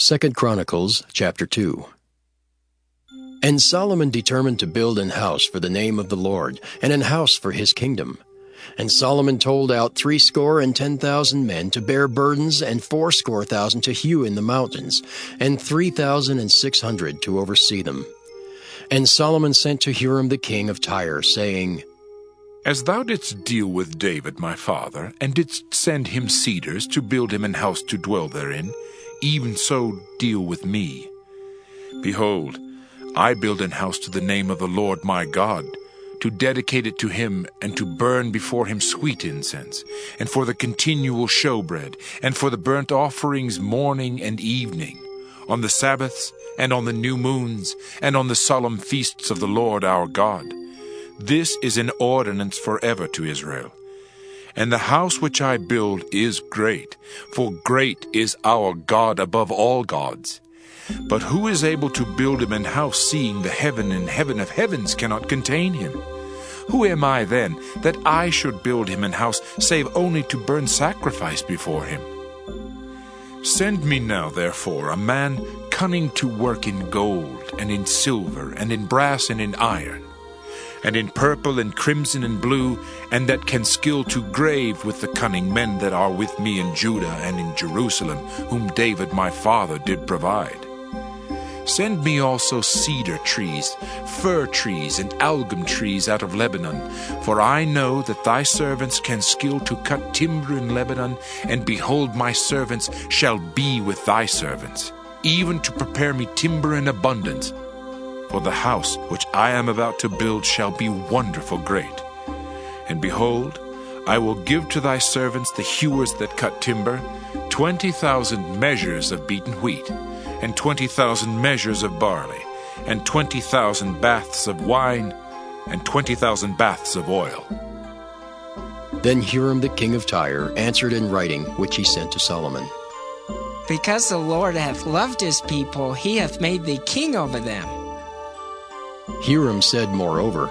2 Chronicles chapter 2. And Solomon determined to build an house for the name of the Lord, and an house for his kingdom. And Solomon told out 70,000 men to bear burdens, and 80,000 to hew in the mountains, and 3,600 to oversee them. And Solomon sent to Hiram the king of Tyre, saying, As thou didst deal with David my father, and didst send him cedars to build him an house to dwell therein, even so deal with me. Behold, I build an house to the name of the Lord my God, to dedicate it to him, and to burn before him sweet incense, and for the continual showbread, and for the burnt offerings morning and evening, on the Sabbaths, and on the new moons, and on the solemn feasts of the Lord our God. This is an ordinance forever to Israel. And the house which I build is great, for great is our God above all gods. But who is able to build him an house, seeing the heaven and heaven of heavens cannot contain him? Who am I then, that I should build him an house, save only to burn sacrifice before him? Send me now, therefore, a man cunning to work in gold, and in silver, and in brass, and in iron, and in purple and crimson and blue, and that can skill to grave with the cunning men that are with me in Judah and in Jerusalem, whom David my father did provide. Send me also cedar trees, fir trees, and algum trees out of Lebanon, for I know that thy servants can skill to cut timber in Lebanon, and behold, my servants shall be with thy servants, even to prepare me timber in abundance. For the house which I am about to build shall be wonderful great. And behold, I will give to thy servants the hewers that cut timber 20,000 measures of beaten wheat, and 20,000 measures of barley, and 20,000 baths of wine, and 20,000 baths of oil. Then Hiram the king of Tyre answered in writing, which he sent to Solomon. Because the Lord hath loved his people, he hath made thee king over them. Hiram said moreover,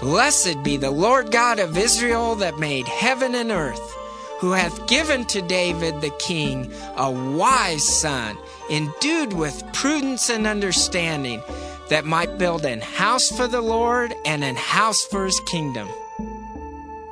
Blessed be the Lord God of Israel, that made heaven and earth, who hath given to David the king a wise son, endued with prudence and understanding, that might build an house for the Lord, and an house for his kingdom.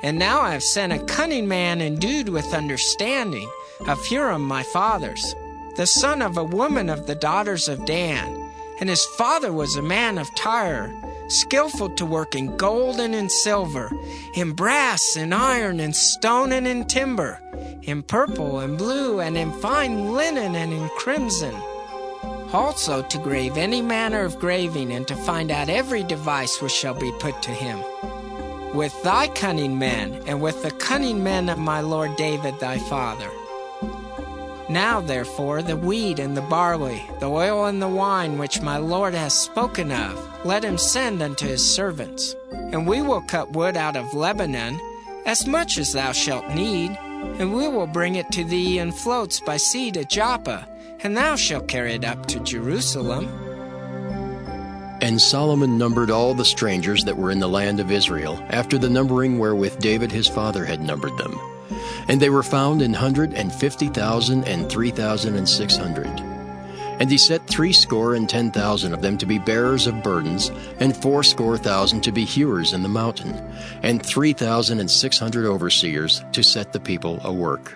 And now I have sent a cunning man endued with understanding, of Hiram my father's, the son of a woman of the daughters of Dan. And his father was a man of Tyre, skillful to work in gold and in silver, in brass and iron and stone and in timber, in purple and blue and in fine linen and in crimson. Also to grave any manner of graving, and to find out every device which shall be put to him. With thy cunning men, and with the cunning men of my lord David thy father. Now, therefore, the wheat and the barley, the oil and the wine, which my Lord hath spoken of, let him send unto his servants. And we will cut wood out of Lebanon, as much as thou shalt need, and we will bring it to thee in floats by sea to Joppa, and thou shalt carry it up to Jerusalem. And Solomon numbered all the strangers that were in the land of Israel, after the numbering wherewith David his father had numbered them. And they were found 150,000 and 3,600. And he set 70,000 of them to be bearers of burdens, and 80,000 to be hewers in the mountain, and 3,600 overseers to set the people a work.